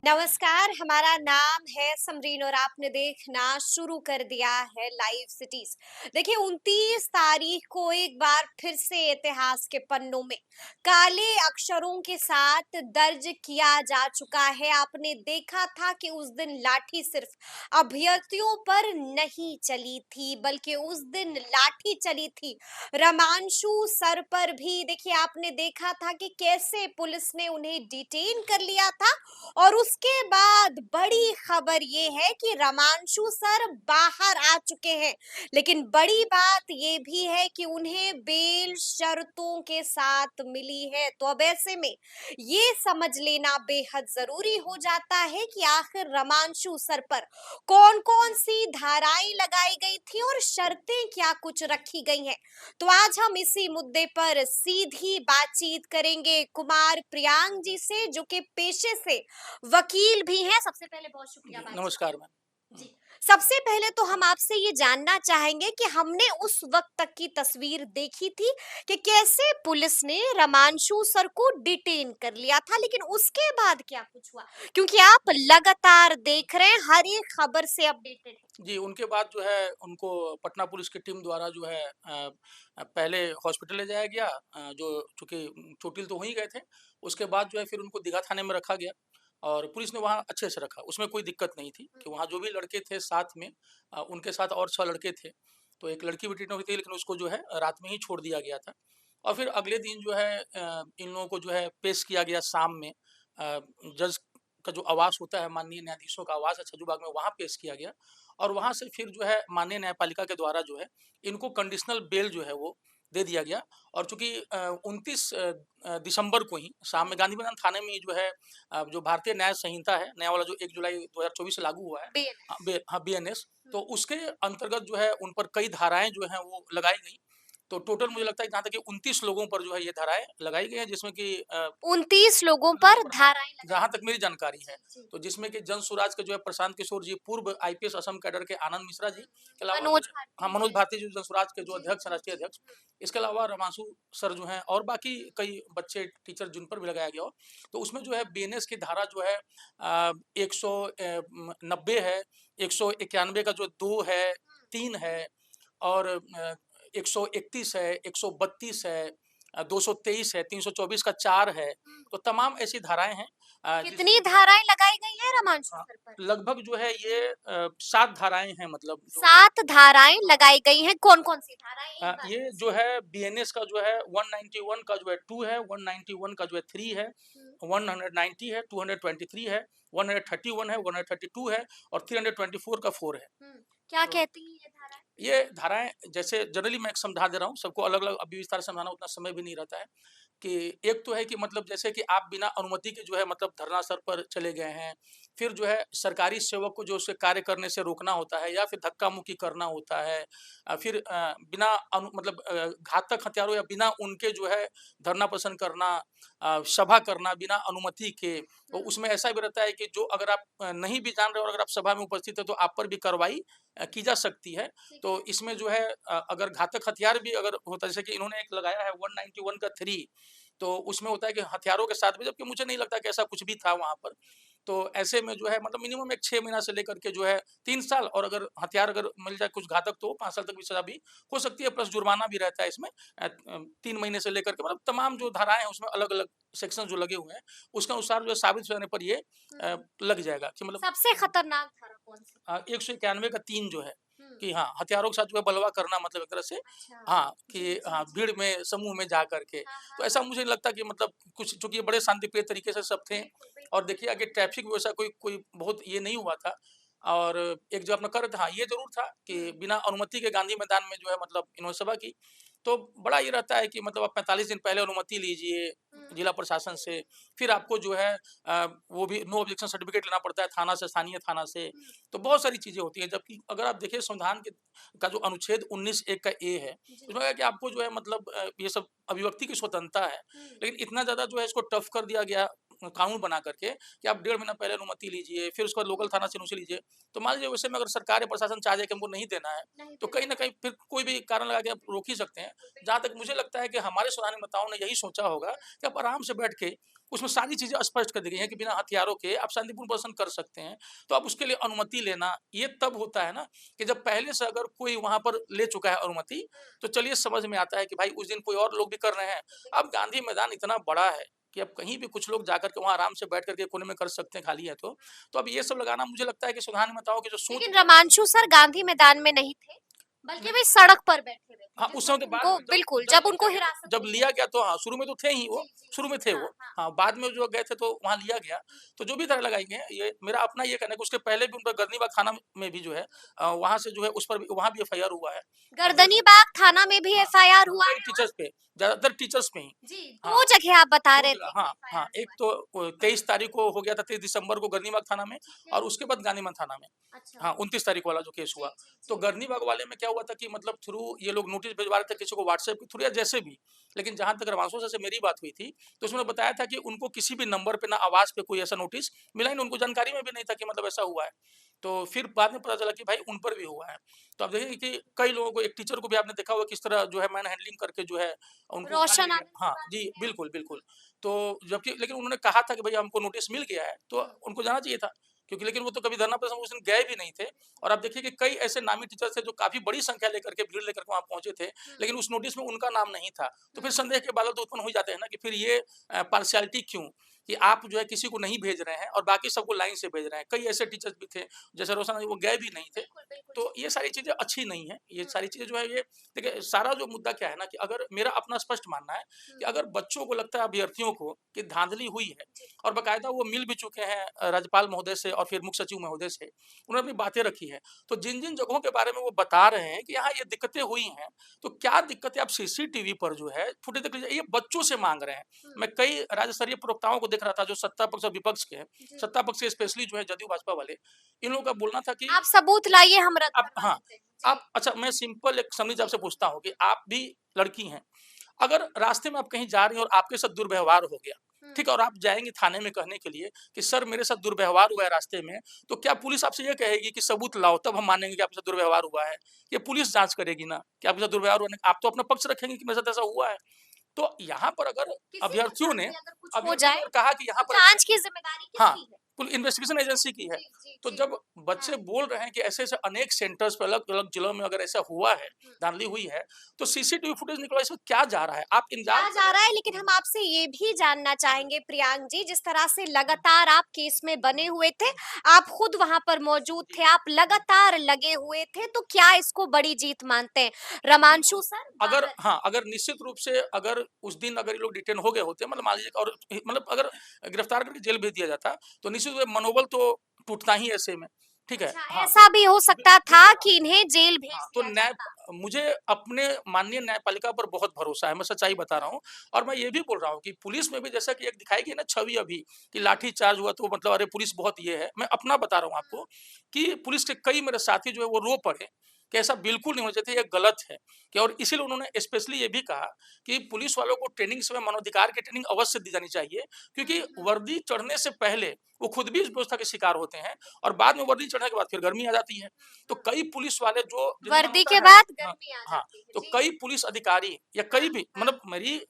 नमस्कार, हमारा नाम है समरीन और आपने देखना शुरू कर दिया है लाइव सिटीज। देखिए 29 तारीख को एक बार फिर से इतिहास के पन्नों में काले अक्षरों के साथ दर्ज किया जा चुका है। आपने देखा था कि उस दिन लाठी सिर्फ अभ्यर्थियों पर नहीं चली थी, बल्कि उस दिन लाठी चली थी रमांशु सर पर भी। देखिए आपने देखा था कि कैसे पुलिस ने उन्हें डिटेन कर लिया था और उसके बाद बड़ी खबर ये है कि रमांशु सर बाहर आ चुके हैं। लेकिन बड़ी बात ये भी है कि उन्हें बेल शर्तों के साथ मिली है। तो अब ऐसे में ये समझ लेना बेहद जरूरी हो जाता है कि आखिर रमांशु सर पर कौन कौन सी धाराएं लगाई गई थी और शर्तें क्या कुछ रखी गई हैं। तो आज हम इसी मुद्दे पर सीधी बातचीत करेंगे कुमार प्रियांक जी से, जो कि पेशे से वकील भी हैं। सबसे पहले बहुत शुक्रिया जी, बातचीत नमस्कार के मैम। जी। सबसे पहले तो हम आपसे ये जानना चाहेंगे कि हमने उस वक्त तक की तस्वीर देखी थी कि कैसे पुलिस ने रमांशु सर को डिटेन कर लिया था, लेकिन उसके बाद क्या कुछ हुआ, क्योंकि आप लगातार देख रहे हैं, हर एक खबर से अपडेटेड है। जी, उनके बाद जो है उनको पटना पुलिस की टीम द्वारा जो है पहले हॉस्पिटल ले जाया गया, जो चूँकि चोटिल तो हो ही गए थे। उसके बाद जो है फिर उनको दीघा थाने में रखा गया और पुलिस ने वहाँ अच्छे से रखा। उसमें कोई दिक्कत नहीं थी कि वहाँ जो भी लड़के थे साथ में, उनके साथ और 6 लड़के थे। तो एक लड़की भी ट्रीट हुई थी, लेकिन उसको जो है रात में ही छोड़ दिया गया था। और फिर अगले दिन जो है इन लोगों को जो है पेश किया गया शाम में, जज का जो आवास होता है, माननीय न्यायाधीशों का आवास है छजूबाग में, वहाँ पेश किया गया। और वहाँ से फिर जो है माननीय न्यायपालिका के द्वारा जो है इनको कंडीशनल बेल जो है वो दे दिया गया। और चूँकि 29 दिसंबर को ही शाम में गांधी मैदान थाने में ही जो है जो भारतीय न्याय संहिता है, नया वाला जो 1 जुलाई 2024 से लागू हुआ है, बीएनएस। बीएनएस, तो उसके अंतर्गत जो है उन पर कई धाराएँ जो हैं वो लगाई गई। तो टोटल मुझे लगता है जहाँ तक कि 29 लोगों पर जो है ये धाराएँ लगाई गई हैं, जिसमें कि 29 लोगों लोगों पर पर, हाँ, धाराएं लगाई जहाँ गई। तक मेरी जानकारी है। जी जी। तो जिसमें कि जन स्वराज के जो है प्रशांत किशोर जी, पूर्व आईपीएस असम कैडर के आनंद मिश्रा जी, के अलावा जो मनोज है, हाँ, भारती मनोज है। भारती जो जन स्वराज के जो जी अध्यक्ष हैं, जी राष्ट्रीय जी। अध्यक्ष। इसके अलावा रमांशु सर जो हैं और बाकी कई बच्चे, टीचर जिन पर भी लगाया गया हो। तो उसमें जो है बीएनएस की धारा जो है 190 है, 191 का जो 2 है, 3 है, और 131 है, 132 है, 223 है, 324 का 4 है। तो तमाम ऐसी धाराएँ हैं जिस कितनी धाराएं लगाई गई है रमांशु हाँ, सर पर? लगभग जो है ये 7 धाराएँ हैं, मतलब जो 7 धाराएं लगाई गई हैं। कौन-कौन सी धाराएं एक बार ये फिर जो से? है बीएनएस का जो है 191 का जो है 2 है, 191 का जो है 3 है, हुँ, 190 है, 223 है, 131 है, 132 है और 324 का 4 है। हुँ। क्या तो कहती हैं ये धाराएं? ये धाराएँ जैसे जनरली मैं समझा दे रहा हूँ, सबको अलग-अलग अभी विस्तार से समझाना उतना समय भी नहीं रहता है। कि एक तो है कि मतलब जैसे कि आप बिना अनुमति के जो है मतलब धरना स्थल पर चले गए हैं, फिर जो है सरकारी सेवक को जो उसके कार्य करने से रोकना होता है या फिर धक्का-मुक्की करना होता है। फिर बिना मतलब घातक हथियारों या बिना उनके जो है धरना प्रदर्शन करना, सभा करना बिना अनुमति के। तो हुँ, उसमें ऐसा भी रहता है कि जो अगर आप नहीं भी जान रहे हो और अगर आप सभा में उपस्थित हैं तो आप पर भी कार्रवाई की जा सकती है। ठीक तो है। इसमें जो है अगर घातक हथियार भी अगर होता है, जैसे कि इन्होंने एक लगाया है 191 का 3, तो उसमें होता है कि हथियारों के साथ भी, जबकि मुझे नहीं लगता कि ऐसा कुछ भी था वहाँ पर। तो ऐसे में जो है मतलब मिनिमम एक 6 महीना से लेकर के जो है 3 साल, और अगर हथियार अगर मिल जाए कुछ घातक तो 5 साल तक भी सज़ा भी हो सकती है, प्लस जुर्माना भी रहता है इसमें। 3 महीने से लेकर के मतलब तमाम जो धाराएँ हैं उसमें अलग-अलग सेक्शन जो लगे हुए हैं, उसके अनुसार जो है साबित होने पर ये हुँ। लग जाएगा कि मतलब सबसे खतरनाक धारा कौन-सी? 191 का 3 जो है हुँ। कि हाँ, हथियारों के साथ जो है बलवा करना, मतलब एक तरह से, अच्छा। हाँ, जी, कि जी, हाँ, जी। भीड़ में समूह में जा कर के। हाँ, तो हाँ, ऐसा हाँ। मुझे नहीं लगता कि मतलब कुछ, चूँकि ये बड़े शांतिप्रिय तरीके से सब थे। बिल्कुल, और बिल्कुल। देखिए आगे ट्रैफिक व्यवस्था कोई कोई बहुत ये नहीं हुआ था। और एक जो अपना कर रहे थे, हाँ, ये ज़रूर था हुँ, कि बिना अनुमति के गांधी मैदान में जो है मतलब इन्होंने सभा की। तो बड़ा ये रहता है कि मतलब आप 45 दिन पहले अनुमति लीजिए हुँ। जिला प्रशासन से, फिर आपको जो है वो भी नो ऑब्जेक्शन सर्टिफिकेट लेना पड़ता है थाना से, स्थानीय थाना से। हुँ, तो बहुत सारी चीज़ें होती हैं, जबकि अगर आप देखिए संविधान के का जो अनुच्छेद 19 एक का ए है, जी। उसमें है कि आपको जो है मतलब ये सब अभिव्यक्ति की स्वतंत्रता है। हुँ, लेकिन इतना ज़्यादा जो है इसको टफ कर दिया गया कानून बना करके कि आप 1.5 महीना पहले अनुमति लीजिए, फिर उसके बाद लोकल थाना से एनओसी लीजिए। तो मान लीजिए वैसे में अगर सरकार या प्रशासन चाह जाए कि हमको नहीं देना है, नहीं तो देना कहीं न कहीं फिर कोई भी कारण लगा के आप रोक ही सकते हैं। बिल्कुल, जहाँ बिल्कुल। तक मुझे लगता है कि हमारे संविधान निर्माताओं ने यही सोचा होगा कि आप आराम से बैठ के उसमें सारी चीज़ें स्पष्ट कर दी गई हैं कि बिना हथियारों के आप शांतिपूर्ण प्रदर्शन कर सकते हैं। तो अब उसके लिए अनुमति लेना, ये तब होता है ना कि जब पहले से अगर कोई वहाँ पर ले चुका है अनुमति, तो चलिए समझ में आता है कि भाई उस दिन कोई और लोग भी कर रहे हैं। अब गांधी मैदान इतना बड़ा है कि अब कहीं भी कुछ लोग जाकर के वहाँ आराम से बैठ कर के कोने में कर सकते हैं, खाली है तो। तो अब ये सब लगाना मुझे लगता है कि संविधान नेताओं की जो सोच लेकिन रमांशु सर गांधी मैदान में नहीं थे, बल्कि वे सड़क पर बैठे हुए थे हाँ, जिस उस समय वक्त तो बाद उनको, में बिल्कुल, जब जब लिया उनको गया हिरासत जब में लिया लिया गया तो हाँ, शुरू में तो थे ही वो, जी जी शुरू जी में थे हाँ वो। हाँ हाँ, बाद में जो गए थे तो वहाँ लिया गया। तो जो भी तरह लगाई गई हैं, ये मेरा अपना ये कहना है कि उसके पहले भी उन पर गर्दनीबाग थाना में भी जो है वहाँ से जो है उस पर भी वहाँ भी एफआईआर हुआ है। और मेरे गर्दनी बाग थाना में भी हाँ, एफआईआर हाँ, हुआ कई है। टीचर्स पे, ज़्यादातर टीचर्स पे ही। जी, हाँ, 2 जगह आप बता 2 रहे जगह थे कि हाँ, हाँ, एफआईआर एक हुआ है। तो 23 तारीख को हो गया था, 23 दिसंबर को गर्दनीबाग थाना में, ठीक और है। उसके बाद गांधीधाम थाना में। अच्छा। हाँ, 29 तारीख वाला जो केस जी, हुआ। जी, तो जी। गर्दनीबाग वाले में क्या हुआ था कि मतलब थ्रू ये लोग नोटिस भिजवा रहे थे किसी को व्हाट्सएप के थ्रू या जैसे भी। लेकिन जहाँ तक रवांशु सर से मेरी बात हुई थी, तो उसने बताया था कि उनको किसी भी नंबर पे ना आवाज़ पे कोई ऐसा नोटिस मिला ही नहीं, उनको जानकारी में भी नहीं था कि मतलब ऐसा हुआ है। तो फिर बाद में पता चला कि भाई उन पर भी हुआ है। तो आप देखिए कि कई लोगों को, एक टीचर को भी आपने देखा होगा किस तरह जो है मैन हैंडलिंग करके जो है उनको उठा रोशन लिया गया। आनंद की हाँ, बात जी, करें आप? बिल्कुल, बिल्कुल। तो जबकि लेकिन उन्होंने कहा था कि भैया हमको नोटिस मिल गया है, तो हुँ। उनको जाना चाहिए था। क्योंकि लेकिन वो तो कभी धरना प्रदर्शन उस दिन गए भी नहीं थे। और आप देखिए कि कई ऐसे नामी टीचर थे जो काफ़ी बड़ी संख्या लेकर के, भीड़ लेकर के वहाँ पहुँचे थे, हुँ, लेकिन उस नोटिस में उनका नाम नहीं था। तो फिर हुँ। संदेह के बादल तो उत्पन्न हो ही जाते हैं ना कि फिर ये पार्शियलिटी क्यों? कि आप जो है किसी को नहीं भेज रहे हैं और बाकी सबको लाइन से भेज रहे हैं। कई ऐसे टीचर्स भी थे, जैसे रोशन, वो गए भी नहीं थे। बिल्कुल, बिल्कुल, तो जी। ये सारी चीज़ें अच्छी नहीं हैं। ये हुँ, सारी चीज़ें जो है ये देखिए, सारा जो मुद्दा क्या है ना कि अगर मेरा अपना स्पष्ट मानना है हुँ। कि अगर बच्चों को लगता है, अभ्यर्थियों को, कि धांधली हुई है, जी। और बाकायदा वो मिल भी चुके हैं राज्यपाल महोदय से और फिर मुख्य सचिव महोदय से, उन्होंने अपनी बातें रखी हैं। तो जिन-जिन जगहों के बारे में वो बता रहे हैं कि यहाँ ये दिक्कतें हुई हैं, तो क्या दिक्कतें आप सीसीटीवी पर जो है फुटेज देख लीजिए, ये बच्चों से माँग रहे हैं। हुँ। मैं कई राज्य स्तरीय प्रवक्ताओं को देख रहा था जो सत्ता पक्ष और विपक्ष के हैं। जी। सत्ता पक्ष के स्पेशली जो है जदयू भाजपा वाले, इन लोगों का बोलना था कि आप सबूत लाइए, हम रद्द आप, करवा हाँ, देते हैं। जी। आप अच्छा, मैं सिंपल एक समझ आपसे पूछता हूँ कि आप भी लड़की हैं, अगर रास्ते में आप कहीं जा रही हैं और आपके साथ दुर्व्यवहार हो गया, हुँ। ठीक है, और आप जाएँगी थाने में कहने के लिए कि सर मेरे साथ दुर्व्यवहार हुआ है रास्ते में, तो क्या पुलिस आपसे ये कहेगी कि सबूत लाओ तब हम मानेंगे कि आपके साथ दुर्व्यवहार हुआ है? ये पुलिस जाँच करेगी ना कि आपके साथ दुर्व्यवहार हुआ है, आप तो अपना पक्ष रखेंगे कि मेरे साथ ऐसा हुआ है। तो यहाँ पर अगर किसी के अभ्यर्थियों साथ ने भी अगर कुछ हो अभ्यर्थियों ने जाए, अगर कहा कि यहाँ तो पर ऐसा, जाँच की ज़िम्मेदारी हाँ, किसकी है? कुल इन्वेस्टिगेशन एजेंसी की है। जी, जी, तो जी। जब बच्चे हाँ। बोल रहे हैं कि ऐसे-ऐसे अनेक सेंटर्स पे अलग-अलग जिलों में अगर ऐसा हुआ है, हुँ। धांधली हुई है, तो सीसीटीवी फुटेज निकलवा, इसमें क्या जा रहा है? आप क्या इंजाम कर जा रहे रहा है, लेकिन हैं। हम आपसे ये भी जानना चाहेंगे प्रियांक जी, जिस तरह से लगातार आप केस में बने हुए थे, आप खुद वहां पर मौजूद जी, थे, आप लगातार लगे हुए थे, तो क्या इसको बड़ी जीत मानते हैं? बिल्कुल। रमांशु सर अगर, बाहर हाँ, अगर निश्चित रूप से अगर उस दिन अगर ये लोग डिटेन हो गए होते, मतलब मान लीजिए, और मतलब अगर गिरफ्तार करके जेल भेज दिया जाता, तो निश्चित रूप से मनोबल तो टूटता ही ऐसे में, ठीक है? अच्छा, हाँ, तो ऐसा भी हो सकता था बिल्कुल, हाँ। कि इन्हें जेल भेज हाँ, तो दिया जाता। मुझे अपने माननीय न्यायपालिका पर बहुत भरोसा है, मैं सच्चाई बता रहा हूँ। और मैं ये भी बोल रहा हूँ कि पुलिस में भी जैसा कि एक दिखाई गई ना छवि अभी, कि लाठी चार्ज हुआ तो मतलब अरे पुलिस बहुत ये है। मैं अपना बता रहा हूँ आपको कि पुलिस के कई मेरे साथी जो है वो रो पड़े कि ऐसा बिल्कुल नहीं होना चाहिए था, ये गलत है। कि और इसीलिए उन्होंने स्पेशली ये भी कहा कि पुलिस वालों को ट्रेनिंग समय मानवाधिकार की ट्रेनिंग अवश्य दी जानी चाहिए, क्योंकि वर्दी चढ़ने से पहले वो खुद भी इस व्यवस्था के शिकार होते हैं, और बाद में वर्दी चढ़ने के बाद फिर गर्मी आ जाती है। तो कई पुलिस वाले जो जिन्हें वर्दी मान्यता के है, बाद हाँ, गर्मी आ हाँ, जाती है। तो जी, कई जी। पुलिस अधिकारी या कई हाँ, भी, हाँ। मतलब मेरी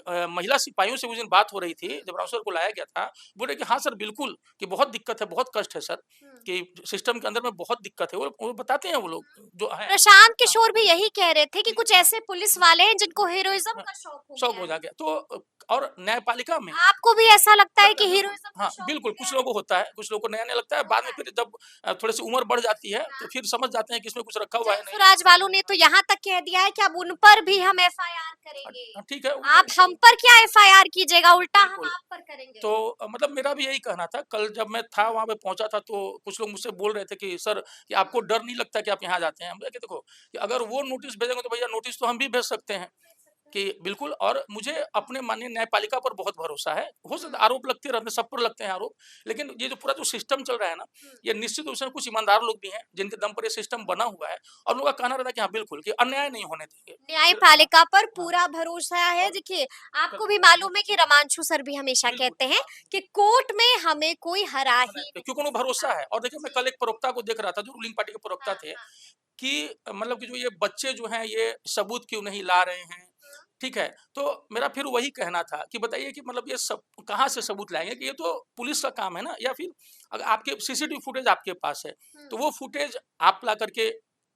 महिला सिपाहियों से उस दिन बात हो रही थी, जब राव सर को लाया गया था, बोल रहे कि हाँ सर बिल्कुल, कि बहुत दिक्कत है, बहुत कष्ट है सर, हुँ। कि सिस्टम के अंदर में बहुत दिक्कत है। वो बताते हैं वो लोग जो हैं। प्रशांत हाँ, किशोर भी यही कह रहे थे कि जी, कुछ हाँ, ऐसे पुलिस वाले हैं जिनको हीरोइज्म हाँ, का शौक हो शौक गया हो जा है। गया। तो और न्यायपालिका में आपको भी ऐसा लगता है लगता कि है, बिल्कुल। हीरोइज्म का हाँ, शौक हो बिल्कुल, गया कुछ है? लोगों को होता है, कुछ लोगों को नया-नया लगता है, बाद होता में है। फिर जब थोड़ी-सी उम्र बढ़ जाती है, तो हाँ। फिर समझ जाते हैं कि इसमें कुछ रखा हुआ है, नहीं। जयसुराज वालों ने तो यहाँ तक कह दिया है कि अब उन पर भी हम एफआईआर करेंगे। ठीक है, आप हम पर क्या एफआईआर कीजिएगा, उल्टा हम बिल्कुल। आप पर करेंगे। तो मतलब मेरा भी यही कहना था, कल जब मैं था वहाँ पे पहुँचा था, तो कुछ लोग मुझसे बोल रहे थे कि सर, कि आपको डर नहीं लगता कि आप यहाँ जाते हैं? हमने कहा कि देखो, कि अगर वो नोटिस भेजेंगे तो भैया नोटिस तो हम भी भेज सकते हैं। कि बिल्कुल, और मुझे अपने माननीय न्यायपालिका पर बहुत भरोसा है। हो सकता है आरोप लगते रहते हैं, सब पर लगते हैं आरोप, लेकिन ये जो पूरा जो सिस्टम चल रहा है ना, ये निश्चित रूप से कुछ ईमानदार लोग भी हैं, जिनके दम पर ये सिस्टम बना हुआ है, और उन लोगों का कहना रहता है कि हाँ, बिल्कुल, कि अन्याय नहीं होने देंगे। फिर हाँ, न्यायपालिका पर हाँ, पूरा भरोसा है। और देखिए, कर आपको भी मालूम है कि रमांशु सर भी हमेशा बिल्कुल, कहते हैं हाँ। कि कोर्ट में हमें कोई हरा ही नहीं क्योंकि उन्हें भरोसा सकता। है। और देखिए, मैं जी। कल एक प्रवक्ता को देख रहा था जो रूलिंग पार्टी के प्रवक्ता हाँ, थे, हाँ। कि मतलब कि जो ये बच्चे जो हैं ये सबूत क्यों नहीं ला रहे हैं, ठीक है? तो मेरा फिर वही कहना था कि बताइए कि मतलब ये सब कहाँ से सबूत लाएँगे कि ये तो पुलिस का काम है ना, या फिर अगर आपके सीसीटीवी फुटेज आपके पास है, तो वो फुटेज आप ला करके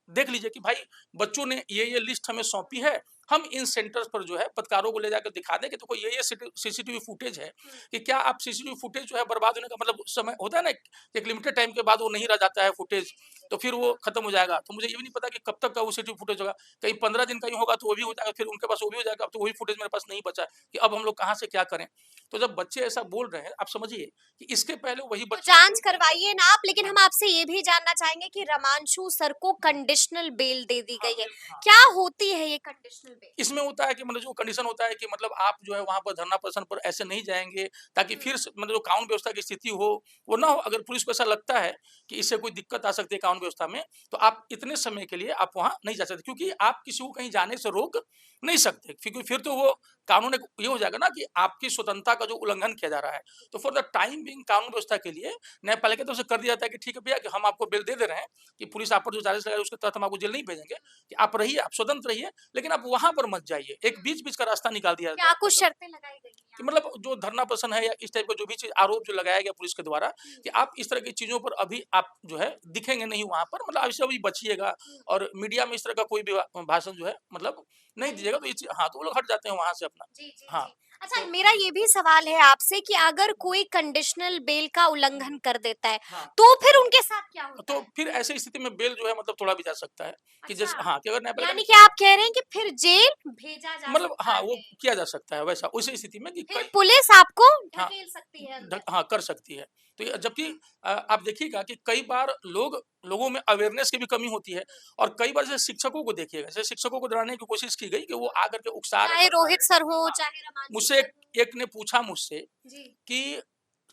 देख लीजिए कि भाई बच्चों ने ये लिस्ट हमें सौंपी है, हम इन सेंटर्स पर जो है पत्रकारों को ले जाकर दिखा दें कि देखो ये सीसीटीवी फुटेज है, कि क्या आप सीसीटीवी फुटेज जो है बर्बाद होने का मतलब समय होता है ना, एक लिमिटेड टाइम के बाद वो नहीं रह जाता है फुटेज, तो फिर वो खत्म हो जाएगा। तो मुझे ये भी नहीं पता कि कब तक का वो सीसीटीवी फुटेज होगा, कहीं 15 दिन का ही होगा तो वो भी हो जाएगा, फिर उनके पास वो भी हो जाएगा, अब तो वही फुटेज मेरे पास नहीं बचा है कि अब हम लोग कहाँ से क्या करें। तो जब बच्चे ऐसा बोल रहे हैं, आप समझिए कि इसके पहले वही तो बच्चे जांच करवाइए ना आप, लेकिन हाँ, हम आपसे ये भी जानना चाहेंगे कि रमांशु सर को कंडीशनल बेल दे दी हाँ, गई है। हाँ। क्या होती है ये कंडीशनल बेल? इसमें होता है कि मतलब जो कंडीशन होता है कि मतलब आप जो है वहाँ पर धरना प्रदर्शन पर ऐसे नहीं जाएँगे, ताकि फिर से मतलब जो कानून व्यवस्था की स्थिति हो, वो ना हो। अगर पुलिस को ऐसा लगता है कि इससे कोई दिक्कत आ सकती है कानून व्यवस्था में, तो आप इतने समय के लिए आप वहाँ नहीं जा सकते, क्योंकि आप किसी को कहीं जाने से रोक नहीं सकते, क्योंकि फिर तो वो कानून एक ये हो जाएगा ना कि आपकी स्वतंत्रता का जो उल्लंघन किया जा रहा है। तो फॉर द टाइम बीइंग कानून व्यवस्था के लिए न्यायपालिका की तरफ से कर दिया जाता है कि ठीक है भैया कि हम आपको बेल दे दे रहे हैं, कि पुलिस आप पर जो चार्जेस लगाए उसके तहत हम आपको जेल नहीं भेजेंगे, कि आप रहिए, आप स्वतंत्र रहिए, लेकिन आप वहाँ पर मत जाइए। एक बीच-बीच का रास्ता निकाल दिया जाता क्या है कुछ मतलब शर्तें लगाई गई हैं कि यहाँ मतलब जो धरना प्रदर्शन है या इस टाइप का जो भी चीज़ आरोप जो लगाया गया पुलिस के द्वारा, कि आप इस तरह की चीज़ों पर अभी आप जो है दिखेंगे नहीं वहाँ पर, मतलब इससे अभी बचिएगा, और मीडिया में इस तरह का कोई भी भाषण जो है मतलब नहीं नहीं दीजिएगा, तो ये होना चीज़ हाँ, तो वो लोग हट जाते हैं वहाँ से अपना। जी, जी, हाँ, जी। अच्छा, तो मेरा ये भी सवाल है आपसे कि अगर कोई कंडीशनल बेल का उल्लंघन कर देता है, हाँ। तो फिर उनके साथ क्या होता तो है? फिर ऐसी स्थिति में बेल जो है मतलब थोड़ा भी जा सकता है, कि अच्छा, जैसे हाँ, कि अगर न्यायपालिका ने यानी कि आप कह रहे हैं कि फिर जेल भेजा जा मतलब सकता हाँ, वो है। किया जा सकता है वैसा, उसी स्थिति में कि फिर कई पुलिस आपको हाँ, ढकेल सकती है अंदर। हाँ, कर सकती है। तो ये जबकि आप देखिएगा कि कई बार लोगों में अवेयरनेस की भी कमी होती है, और कई बार जैसे शिक्षकों को देखिएगा, जैसे शिक्षकों को डराने की कोशिश की गई कि वो आकर के उकसा रहे चाहे हैं, डरा रहे रोहित हैं। सर हो, हाँ, चाहे रमांशु मुझसे सर हो। एक ने पूछा मुझसे जी। कि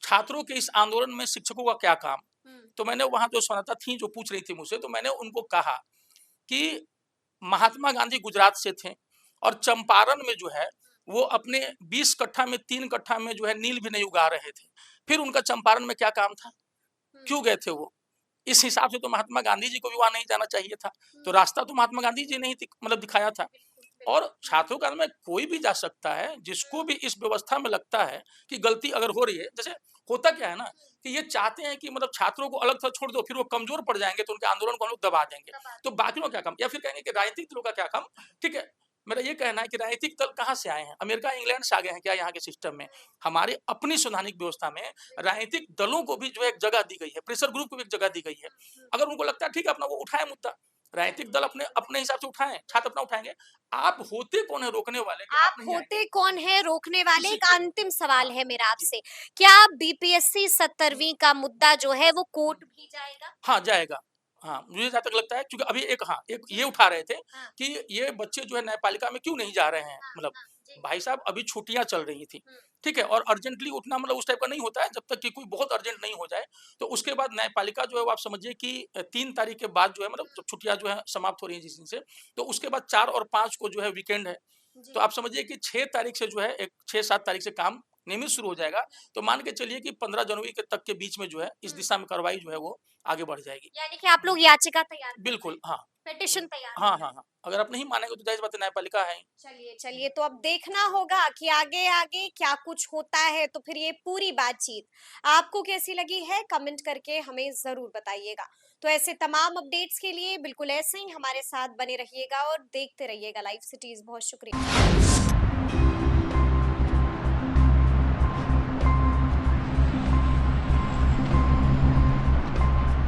छात्रों के इस आंदोलन में शिक्षकों का क्या काम? हुँ। तो मैंने वहाँ जो संवाददाता थी जो पूछ रही थी मुझसे, तो मैंने उनको कहा कि महात्मा गांधी गुजरात से थे, और चंपारण में जो है वो अपने 20 कट्ठा में 3 कट्ठा में जो है नील भी नहीं उगा रहे थे। फिर उनका चंपारण में क्या काम था? हुँ, क्यों गए थे वो? इस हिसाब से तो महात्मा गांधी जी को भी वहाँ नहीं जाना चाहिए था। तो हुँ। रास्ता तो महात्मा गांधी जी ने ही मतलब दिखाया था। बिल्कुल, और बिल्कुल। हुँ, छात्रों का में कोई भी जा सकता है, जिसको भी इस व्यवस्था में लगता है कि गलती अगर हो रही है, जैसे होता क्या है ना कि ये चाहते हैं कि मतलब छात्रों को अलग थलग छोड़ दो, फिर वो कमजोर पड़ जाएंगे, तो उनके आंदोलन को हम लोग दबा देंगे। दबा तो देंगे। बाकियों का क्या काम, या फिर कहेंगे कि राजनीतिक दलों का क्या काम। ठीक है, मेरा ये कहना है कि राजनीतिक दल कहाँ से आए हैं? अमेरिका इंग्लैंड से आ गए हैं क्या यहाँ के सिस्टम में? हमारे अपनी संवैधानिक व्यवस्था में राजनीतिक दलों को भी जो है एक जगह दी गई है, प्रेशर ग्रुप को भी एक जगह दी गई है। अगर उनको लगता है ठीक है अपना वो उठाए मुद्दा, राजनीतिक दल अपने अपने हिसाब से उठाएं, छात्र अपना उठाएंगे। आप होते कौन है रोकने वाले कि आप आप नहीं आएंगे होते कौन है रोकने वाले? किसी एक को भी। अंतिम सवाल हाँ है मेरा जी। आपसे। क्या बीपीएससी 17वीं का मुद्दा जो है वो कोर्ट भी जाएगा? हाँ, जाएगा। हाँ, मुझे जहाँ तक लगता है, क्योंकि अभी एक हाँ, एक जी। ये उठा रहे थे हाँ, कि ये बच्चे जो है न्यायपालिका में क्यों नहीं जा रहे हैं? हाँ, मतलब हाँ। जी। भाई साहब अभी छुट्टियाँ चल रही थी, हुँ, ठीक है? और अर्जेंटली उठना मतलब उस टाइप का नहीं होता है जब तक कि कोई बहुत अर्जेंट नहीं हो जाए। तो उसके बाद न्यायपालिका जो है वो आप समझिए कि 3 तारीख के बाद जो है मतलब जब छुट्टियाँ जो है समाप्त हो रही हैं जिस दिन से, तो उसके बाद 4 और 5 को जो है वीकेंड है। तो जी। आप समझिए कि 6 तारीख से जो है एक 6-7 तारीख से काम नियमित शुरू हो जाएगा। तो मान के चलिए कि 15 जनवरी के तक के बीच में जो है इस हुँ। दिशा में कार्रवाई जो है वो आगे बढ़ जाएगी। यानी कि आप लोग याचिका तैयार कर रहे बिल्कुल, हैं, हाँ। पिटीशन तैयार हाँ, कर रहे हाँ, हैं। हाँ। अगर आप नहीं मानेंगे तो ज़ाहिर-सी बात है न्यायपालिका है ही। चलिए, चलिए, तो अब देखना होगा कि आगे-आगे क्या कुछ होता है, तो फिर ये पूरी बातचीत आपको कैसी लगी है, कमेंट करके हमें ज़रूर बताइएगा। तो ऐसे तमाम अपडेट्स के लिए बिल्कुल ऐसे ही हमारे साथ बने रहिएगा और देखते रहिएगा लाइव सिटीज़। बहुत शुक्रिया।